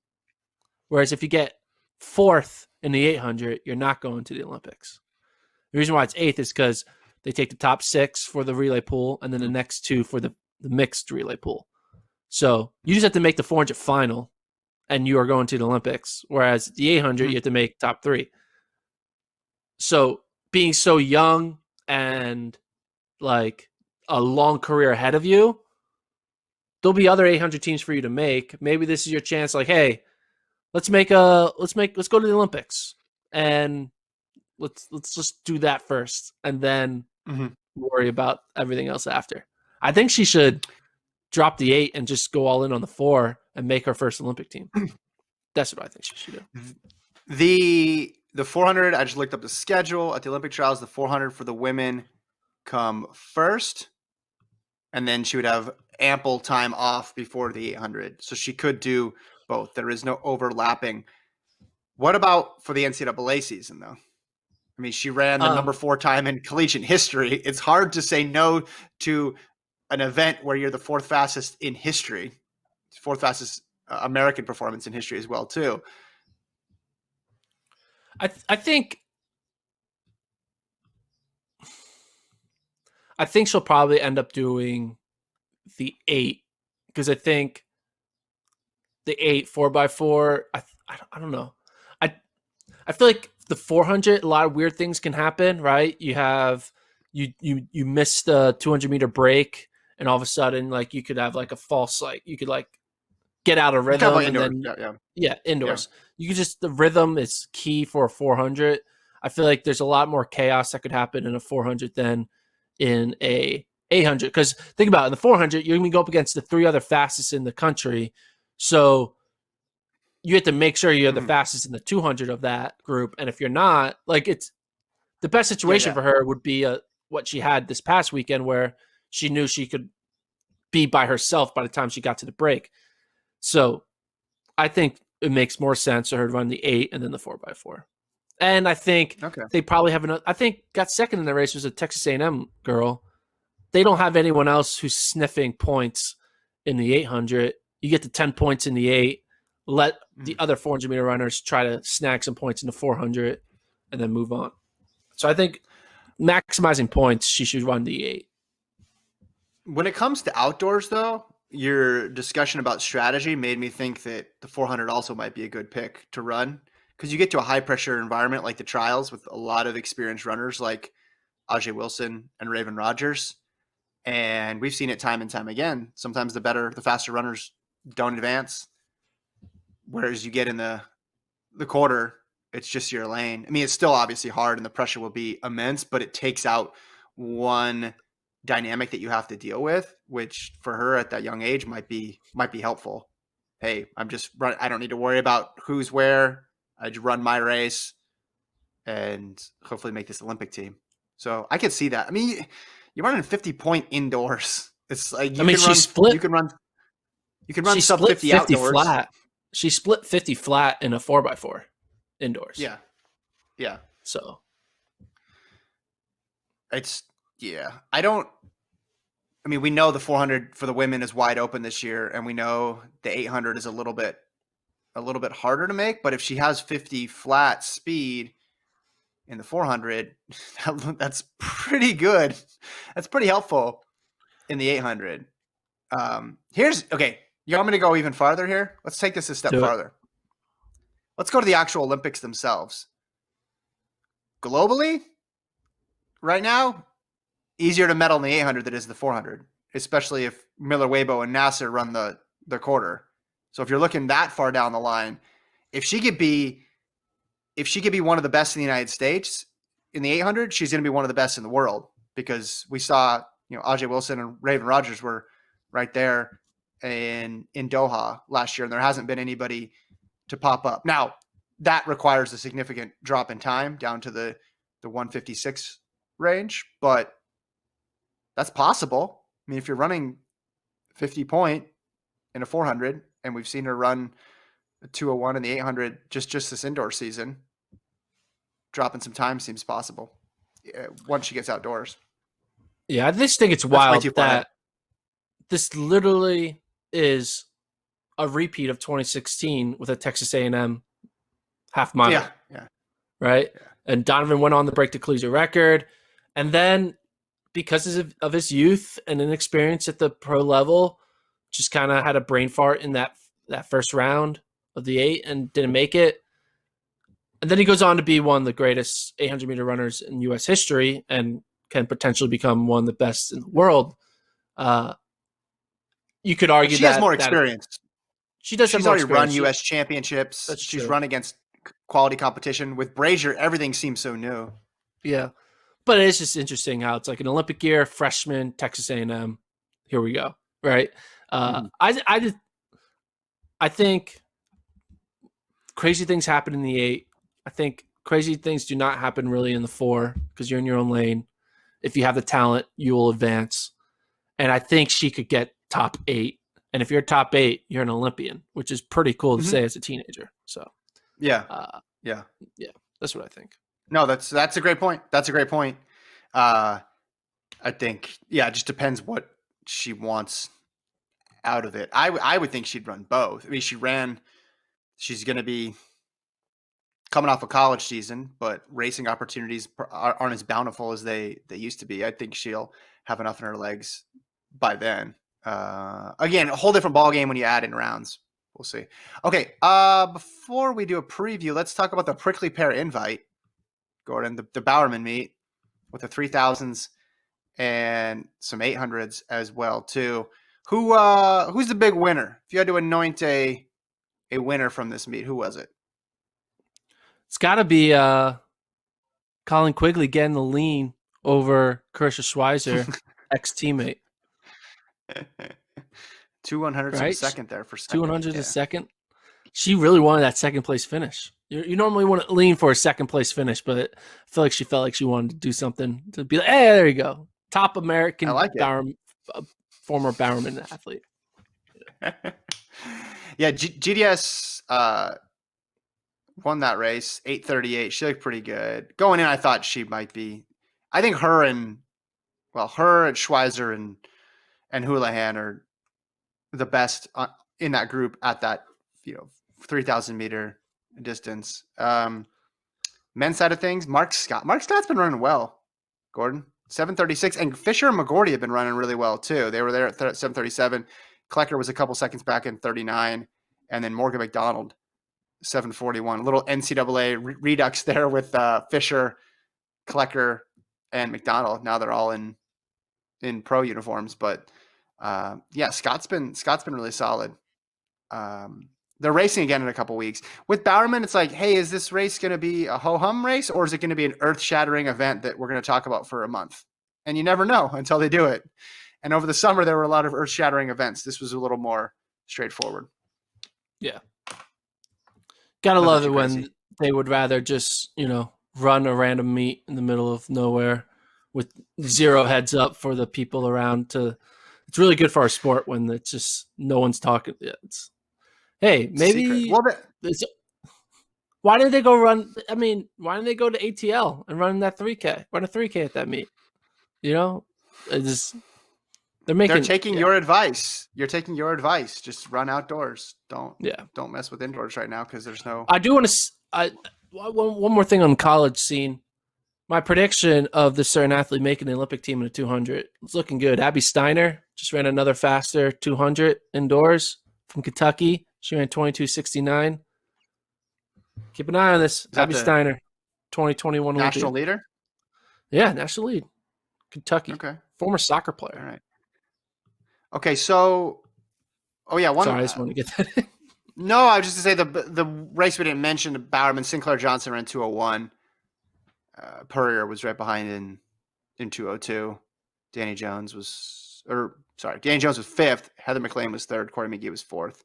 Whereas if you get 4th in the 800, you're not going to the Olympics. The reason why it's 8th is because they take the top 6 for the relay pool and then the next 2 for the mixed relay pool. So you just have to make the 400 final and you are going to the Olympics. Whereas the 800, you have to make top 3. So being so young and like a long career ahead of you, there'll be other 800 teams for you to make. Maybe this is your chance. Like, hey, let's go to the Olympics and let's just do that first and then worry about everything else after. I think she should drop the 8 and just go all in on the 4 and make her first Olympic team. That's what I think she should do. the 400, I just looked up the schedule at the Olympic trials. The 400 for the women come first, and then she would have ample time off before the 800. So she could do both. There is no overlapping. What about for the NCAA season, though? I mean, she ran the number 4 time in collegiate history. It's hard to say no to an event where you're the 4th fastest in history, 4th fastest American performance in history as well, too. I think she'll probably end up doing the 8 because I think the 8 4x4. I don't know. I feel like the 400, a lot of weird things can happen, right? You have you miss the 200-meter break, and all of a sudden, like you could have like a false, like you could like get out of rhythm, and then indoors. Yeah. You could just the rhythm is key for a 400. I feel like there's a lot more chaos that could happen in a 400 than in a 800. Because think about it, in the 400, you're going to go up against the 3 other fastest in the country, so you have to make sure you're the fastest in the 200 of that group. And if you're not, like it's the best situation for her would be what she had this past weekend where she knew she could be by herself by the time she got to the break. So I think it makes more sense for her to run the 8 and then the 4x4. And I think they probably have another. I think got second in the race was a Texas A&M girl. They don't have anyone else who's sniffing points in the 800. You get to 10 points in the 8. Let the other 400-meter runners try to snag some points in the 400 and then move on. So I think maximizing points, she should run the 8. When it comes to outdoors, though, your discussion about strategy made me think that the 400 also might be a good pick to run because you get to a high-pressure environment like the trials with a lot of experienced runners like Ajay Wilson and Raven Rogers. And we've seen it time and time again. Sometimes the faster runners don't advance. Whereas you get in the quarter, it's just your lane. I mean, it's still obviously hard and the pressure will be immense, but it takes out one dynamic that you have to deal with, which for her at that young age might be helpful. Hey, I don't need to worry about who's where. I just run my race and hopefully make this Olympic team. So I could see that. I mean, you're running 50-point indoors. It's like you can run sub 50 outdoors. Flat. She split 50 flat in a 4x4 indoors. Yeah. So we know the 400 for the women is wide open this year, and we know the 800 is a little bit harder to make. But if she has 50 flat speed in the 400, that's pretty good. That's pretty helpful in the 800. You want me to go even farther here? Let's take this a step farther. Let's go to the actual Olympics themselves. Globally, right now, easier to medal in the 800 than it is the 400, especially if Miller Weibo and Nasser run the quarter. So if you're looking that far down the line, if she could be one of the best in the United States in the 800, she's going to be one of the best in the world because we saw, Ajay Wilson and Raven Rogers were right there in Doha last year, and there hasn't been anybody to pop up. Now, that requires a significant drop in time down to the 156 range, but that's possible. I mean, if you're running 50-point in a 400, and we've seen her run a 201 in the 800 just this indoor season, dropping some time seems possible once she gets outdoors. Yeah, I just think it's wild that this literally is a repeat of 2016 with a Texas A&M half mile. Yeah. Right? Yeah. And Donovan went on to break the collegiate record. And then because of his youth and inexperience at the pro level, just kind of had a brain fart in that first round of the 8 and didn't make it. And then he goes on to be one of the greatest 800-meter runners in U.S. history and can potentially become one of the best in the world. You could argue she has more experience. She does. She's already run U.S. championships. She's run against quality competition. With Brazier, everything seems so new. Yeah, but it's just interesting how it's like an Olympic year, freshman, Texas A&M. Here we go. Right. I think crazy things happen in the 8. I think crazy things do not happen really in the 4 because you're in your own lane. If you have the talent, you will advance. And I think she could get top 8. And if you're top 8, you're an Olympian, which is pretty cool to say as a teenager. So, yeah, that's what I think. No, that's a great point. That's a great point. I think, it just depends what she wants out of it. I would think she'd run both. I mean, she's going to be coming off a college season, but racing opportunities aren't as bountiful as they used to be. I think she'll have enough in her legs by then. Again, a whole different ballgame when you add in rounds. We'll see. Okay, before we do a preview, let's talk about the prickly pear invite, Gordon, the Bowerman meet with the 3000s and some 800s as well too. Who's the big winner? If you had to anoint a winner from this meet, who was it? It's got to be Colin Quigley getting the lean over Karissa Schweizer, ex-teammate. 200s a second there for second. 200 a second. She really wanted that second place finish. You normally want to lean for a second place finish, but I feel like she felt like she wanted to do something to be like, hey, there you go. Top American former Bowerman athlete. Yeah, GDS won that race, 8:38. She looked pretty good. Going in, I thought she might be. I think her and Schweizer and Houlihan are the best in that group at that 3,000 meter distance. Men's side of things, Mark Scott's been running well. Gordon, 7:36, and Fisher and McGordy have been running really well too. They were there at 7:37. Klecker was a couple seconds back in 39, and then Morgan McDonald 7:41. A little NCAA redux there with Fisher, Klecker, and McDonald. Now they're all in pro uniforms, but Scott's been really solid. They're racing again in a couple weeks. With Bowerman, it's like, hey, is this race going to be a ho-hum race, or is it going to be an earth-shattering event that we're going to talk about for a month? And you never know until they do it. And over the summer, there were a lot of earth-shattering events. This was a little more straightforward. Yeah. Gotta love it when they would rather just, run a random meet in the middle of nowhere with zero heads up for the people around. It's really good for our sport when it's just no one's talking. Yeah, hey, maybe why didn't they go run? I mean, why didn't they go to ATL and run that 3K? Run a 3K at that meet. They're taking your advice. You're taking your advice. Just run outdoors. Don't mess with indoors right now because there's no. I do want to. One more thing on the college scene. My prediction of this certain athlete making the Olympic team in a 200. It's looking good. Abby Steiner just ran another faster 200 indoors from Kentucky. She ran 22:69. Keep an eye on this. Abby Steiner, 2021 national leader. Yeah, national lead. Kentucky. Okay. Former soccer player. All right. Okay, so, Sorry, I just want to get that in. No, I was just to say the race we didn't mention, Bowerman, Sinclair Johnson ran 201. Purrier was right behind in 202. Danny Jones was fifth. Heather McLean was third. Corey McGee was fourth.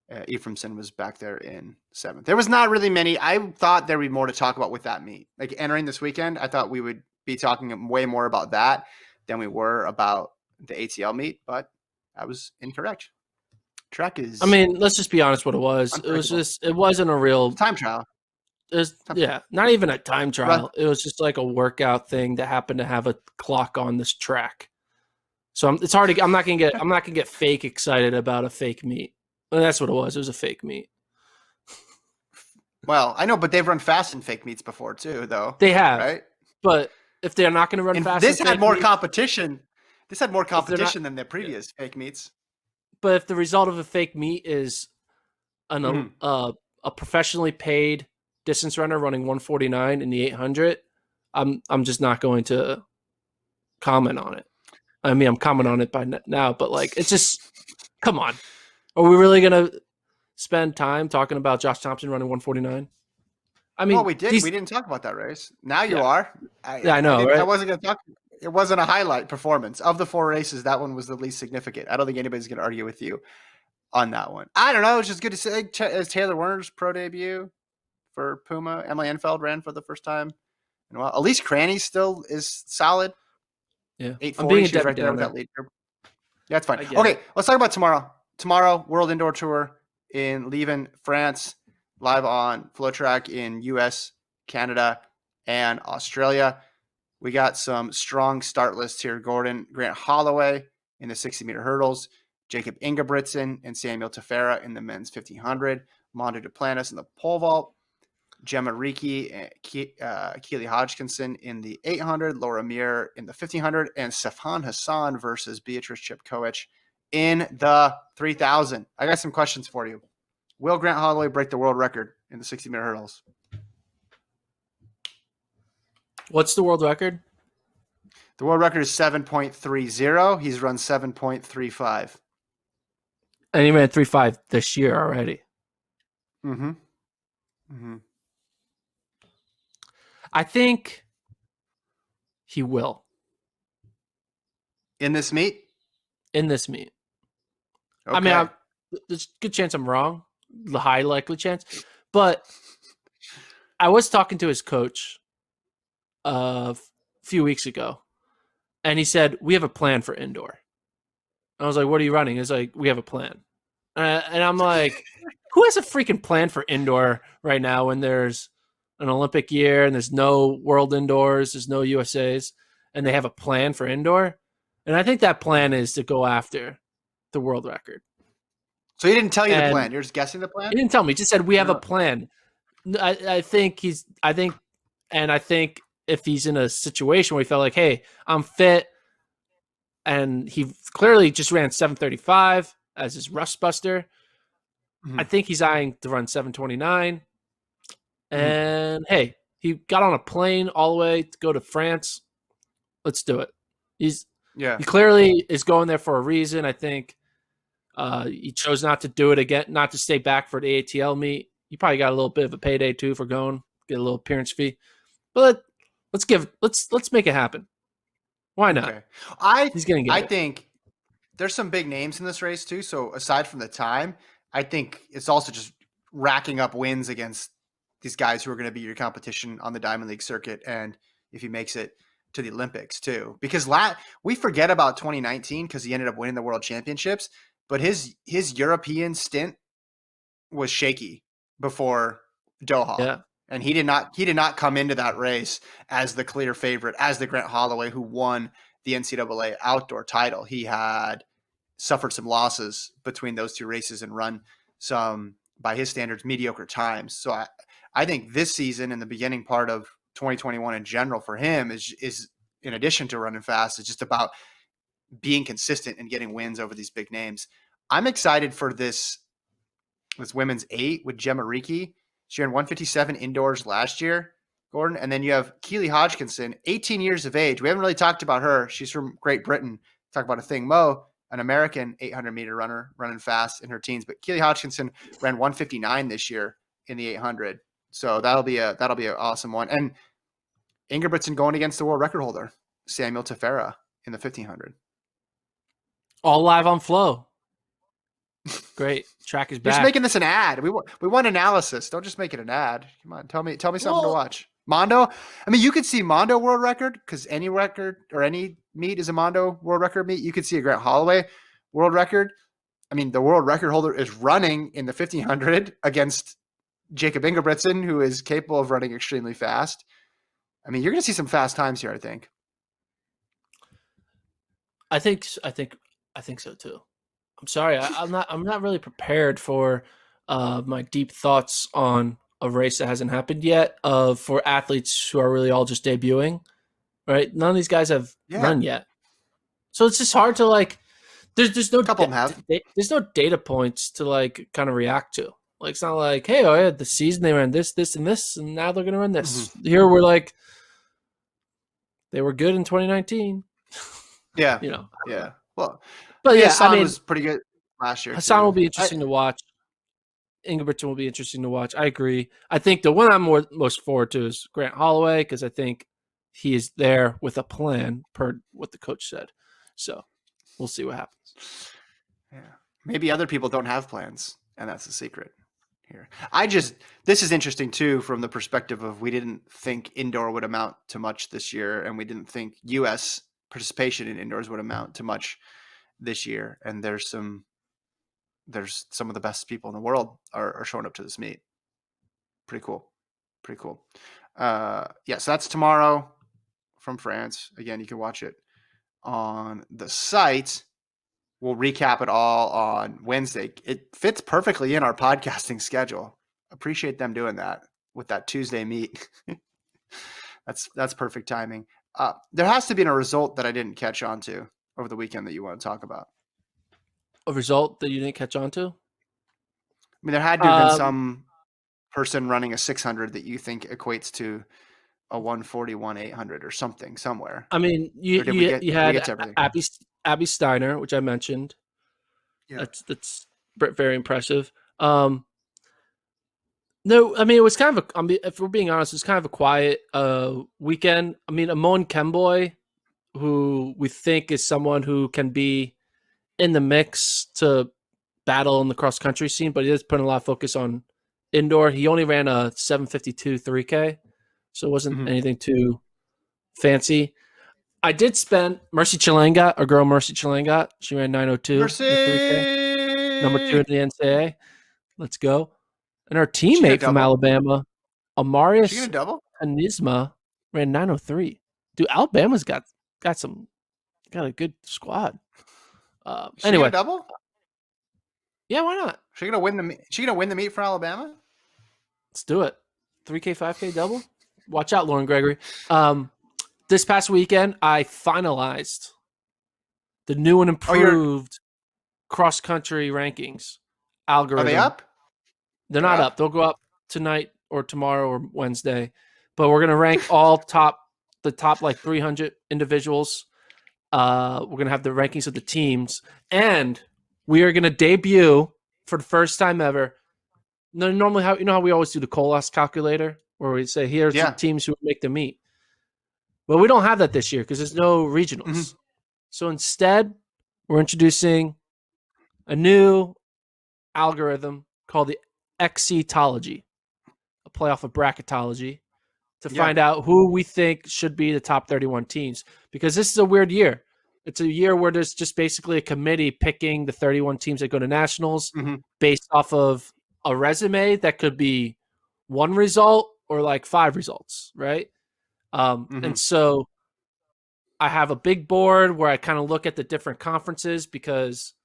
Ephraimson was back there in seventh. There was not really many. I thought there would be more to talk about with that meet. Like entering this weekend, I thought we would be talking way more about that than we were about the ATL meet, but I was incorrect. Track is. I mean, let's just be honest. What it was, it wasn't a real time trial. Not even a time trial. It was just like a workout thing that happened to have a clock on this track. So it's hard to. I'm not gonna get fake excited about a fake meet. And that's what it was. It was a fake meet. Well, I know, but they've run fast in fake meets before too, though. They have, right? But if they're not going to run fast, this had more competition. This had more competition than the previous fake meets. But if the result of a fake meet is a professionally paid distance runner running 149 in the 800, I'm just not going to comment on it. I mean, I'm commenting on it by now, but like, it's just, come on. Are we really going to spend time talking about Josh Thompson running 149? I mean, we did. We didn't talk about that race. Now you are. I know, right? I wasn't going to talk. It wasn't a highlight performance. Of the 4 races, that one was the least significant. I don't think anybody's going to argue with you on that one. I don't know. It's just good to say. It's Taylor Werner's pro debut. for Puma. Emily Enfeld ran for the first time in a while. Elise Cranny still is solid. Yeah, 840. She's right there with that lead group. Yeah, that's fine. Okay, let's talk about tomorrow. Tomorrow, World Indoor Tour in Lieven, France, live on FloTrack in US, Canada, and Australia. We got some strong start lists here. Grant Holloway in the 60-meter hurdles, Jacob Ingebridsen and Samuel Tefera in the men's 1500, Mondo Duplantis in the pole vault, Gemma Ricci, Keely Hodgkinson in the 800, Laura Muir in the 1500, and Safan Hassan versus Beatrice Chepkoech in the 3000. I got some questions for you. Will Grant Holloway break the world record in the 60-meter hurdles? What's the world record? The world record is 7.30. He's run 7.35. And he ran 3.5 this year already. Mm-hmm. Mm-hmm. I think he will. In this meet? In this meet. Okay. I mean, there's a good chance I'm wrong. The high likely chance. But I was talking to his coach a few weeks ago, and he said, we have a plan for indoor. I was like, what are you running? He's like, we have a plan. And I'm like, who has a freaking plan for indoor right now when there's an Olympic year and there's no world indoors, there's no USAs, and they have a plan for indoor? And I think that plan is to go after the world record. So he didn't tell you the plan. You're just guessing the plan? He didn't tell me. He just said, we have a plan. I think if he's in a situation where he felt like, hey, I'm fit, and he clearly just ran 7:35 as his rust buster, I think he's eyeing to run 7:29. And hey, he got on a plane all the way to go to France. Let's do it. He clearly is going there for a reason. I think he chose not to do it again, not to stay back for the ATL meet. He probably got a little bit of a payday too for going, get a little appearance fee. But let's make it happen. Why not? Okay. He's gonna get it. Think there's some big names in this race too. So aside from the time, I think it's also just racking up wins against these guys who are going to be your competition on the Diamond League circuit, and if he makes it to the Olympics too. Because we forget about 2019 because he ended up winning the World Championships, but his European stint was shaky before Doha. Yeah. And he did not come into that race as the clear favorite, as the Grant Holloway who won the NCAA outdoor title. He had suffered some losses between those two races and run some, by his standards, mediocre times. So I think this season and the beginning part of 2021 in general for him is in addition to running fast, it's just about being consistent and getting wins over these big names. I'm excited for this women's 8 with Gemma Ricci. She ran 157 indoors last year, Gordon. And then you have Keely Hodgkinson, 18 years of age. We haven't really talked about her. She's from Great Britain. Talk about Athing Mu, an American 800-meter runner running fast in her teens. But Keely Hodgkinson ran 159 this year in the 800. So that'll be an awesome one. And Ingebridsen going against the world record holder, Samuel Tefera, in the 1500. All live on Flow. Great. Track is back. You're just making this an ad. We want analysis. Don't just make it an ad. Come on, tell me something to watch. Mondo. I mean, you could see Mondo world record because any record or any meet is a Mondo world record meet. You could see a Grant Holloway world record. I mean, the world record holder is running in the 1500 against Jacob Ingebridsen, who is capable of running extremely fast. I mean, you're going to see some fast times here, I think. I think so too. I'm sorry, I'm not really prepared for my deep thoughts on a race that hasn't happened yet. For athletes who are really all just debuting, right? None of these guys have run yet, so it's just hard to like. There's no couple of them have. There's no data points to like kind of react to. Like it's not like, hey, oh yeah, the season they ran this, and this, and now they're gonna run this. Mm-hmm. Here we're like, they were good in 2019. Yeah, Yeah. Well. But yeah, Hassan was pretty good last year. Hassan will be interesting to watch. Ingebridsen will be interesting to watch. I agree. I think the one I'm most forward to is Grant Holloway because I think he is there with a plan per what the coach said. So we'll see what happens. Yeah, maybe other people don't have plans, and that's the secret. here. This is interesting too, from the perspective of we didn't think indoor would amount to much this year, and we didn't think U.S. participation in indoors would amount to much this year. And there's some of the best people in the world are showing up to this meet. Pretty cool. So that's tomorrow from France. Again, you can watch it on the site. We'll recap it all on Wednesday. It fits perfectly in our podcasting schedule. Appreciate them doing that with that Tuesday meet. That's perfect timing. There has to be a result that I didn't catch on to over the weekend that you want to talk about. A result that you didn't catch on to? I mean, there had to have been some person running a 600 that you think equates to a 141 800 or something somewhere. I mean, you had Abby Steiner, which I mentioned. Yeah. That's very impressive. No, I mean, it was kind of if we're being honest, it's kind of a quiet weekend. I mean, Amon Kemboy, who we think is someone who can be in the mix to battle in the cross country scene, but he is putting a lot of focus on indoor. He only ran a 7:52 3K, so it wasn't anything too fancy. I did spend Mercy Chilangat, our girl Mercy Chilangat. She ran 9:02 Mercy! 3K, number 2 in the NCAA. Let's go. And our teammate from Alabama, Amarius Anisma, ran 9:03. Dude, Alabama's got a good squad. Anyway, double? Yeah, why not? She gonna win the meet for Alabama? Let's do it. 3K, 5K double. Watch out, Lauren Gregory. This past weekend, I finalized the new and improved cross country rankings algorithm. Are they up? They're not up. They'll go up tonight or tomorrow or Wednesday. But we're gonna rank all the top like 300 individuals. We're gonna have the rankings of the teams, and we are gonna debut for the first time ever. Normally, how we always do the Colas calculator, where we say here's the teams who make the meet. Well, we don't have that this year because there's no regionals. Mm-hmm. So instead, we're introducing a new algorithm called the Excitology, a playoff of bracketology, to find out who we think should be the top 31 teams. Because this is a weird year. It's a year where there's just basically a committee picking the 31 teams that go to nationals based off of a resume that could be one result or like 5 results, right? And so I have a big board where I kind of look at the different conferences because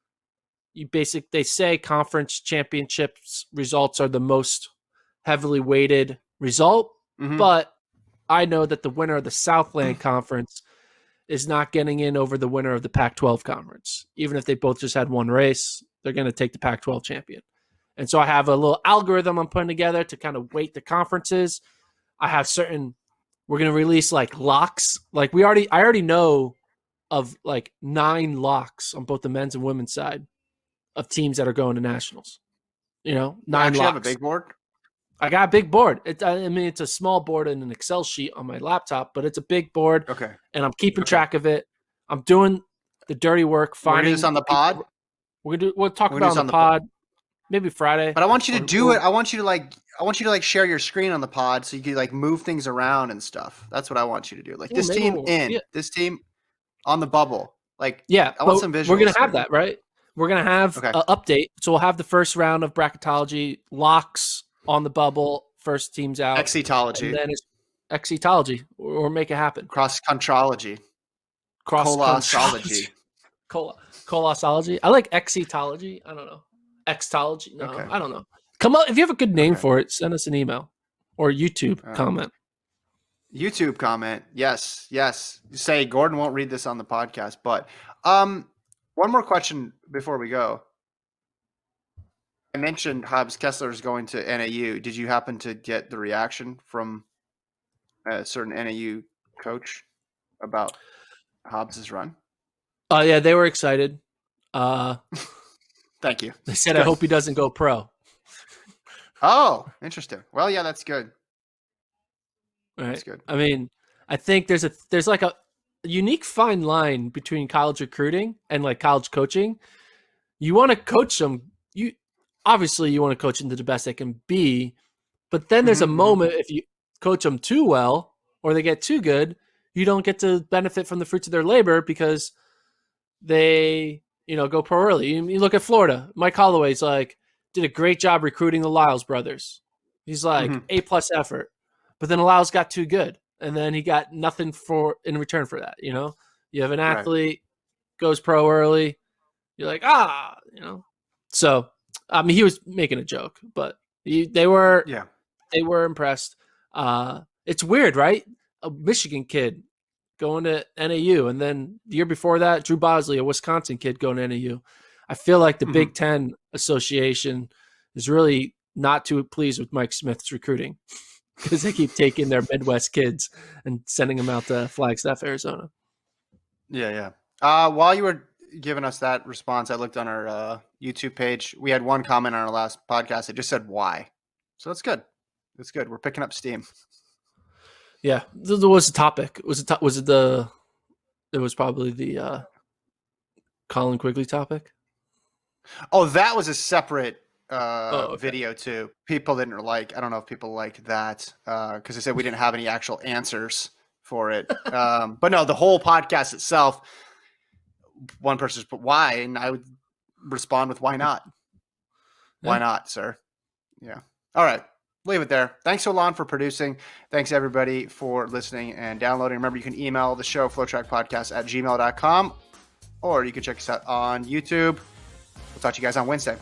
they say conference championships results are the most heavily weighted result, but I know that the winner of the Southland Conference is not getting in over the winner of the Pac-12 Conference. Even if they both just had one race, they're going to take the Pac-12 champion. And so I have a little algorithm I'm putting together to kind of weight the conferences. I have we're going to release like locks. Like I already know of like 9 locks on both the men's and women's side of teams that are going to nationals. 9 locks. You have a big board? I got a big board. It's a small board in an Excel sheet on my laptop, but it's a big board. Okay. And I'm keeping track of it. I'm doing the dirty work. We're gonna do this on the pod? We'll talk about it on the pod. Maybe Friday. But I want you to do it. I want you to share your screen on the pod so you can like move things around and stuff. That's what I want you to do. Like this team this team on the bubble. Like I want some visuals. We're gonna have that, right? We're gonna have an update. So we'll have the first round of bracketology locks on the bubble. First teams out. Excitology. And then it's Excitology or make it happen. Cross-contrology. Colosology. Colosology. I like Excitology. I don't know. Xtology? No, I don't know. Come up if you have a good name for it. Send us an email or YouTube comment. YouTube comment, yes. Say Gordon won't read this on the podcast, but one more question before we go. I mentioned Hobbs Kessler is going to NAU. Did you happen to get the reaction from a certain NAU coach about Hobbs's run? Yeah, they were excited. Thank you. They said, I hope he doesn't go pro. Oh, interesting. Well, yeah, that's good. Right. That's good. I mean, I think there's like a unique fine line between college recruiting and like college coaching. You want to coach them. obviously you want to coach them to the best they can be, but then there's a Mm-hmm, mm-hmm. moment if you coach them too well or they get too good, you don't get to benefit from the fruits of their labor because they, go pro early. You look at Florida. Mike Holloway's like did a great job recruiting the Lyles brothers. He's like Mm-hmm. A+ effort, but then Lyles got too good, and then he got nothing in return for that. You have an Right. athlete goes pro early, you're like So, I mean, he was making a joke, but they were Yeah. impressed. It's weird, right? A Michigan kid going to NAU, and then the year before that, Drew Bosley, a Wisconsin kid, going to NAU. I feel like the Mm-hmm. Big Ten Association is really not too pleased with Mike Smith's recruiting because they keep taking their Midwest kids and sending them out to Flagstaff, Arizona. Yeah, yeah. While you were giving us that response, I looked on our YouTube page. We had one comment on our last podcast. It just said why. So that's good. That's good. We're picking up steam. Yeah, there was a topic. It was probably the Colin Quigley topic. Oh, that was a separate Okay. video too. People didn't like. I don't know if people liked that because they said we didn't have any actual answers for it. But no, the whole podcast itself. One person's put why, and I would respond with why not? Why not, sir? Yeah. All right. Leave it there. Thanks, Solon, for producing. Thanks, everybody, for listening and downloading. Remember, you can email the show, FloTrackPodcast@gmail.com, or you can check us out on YouTube. We'll talk to you guys on Wednesday.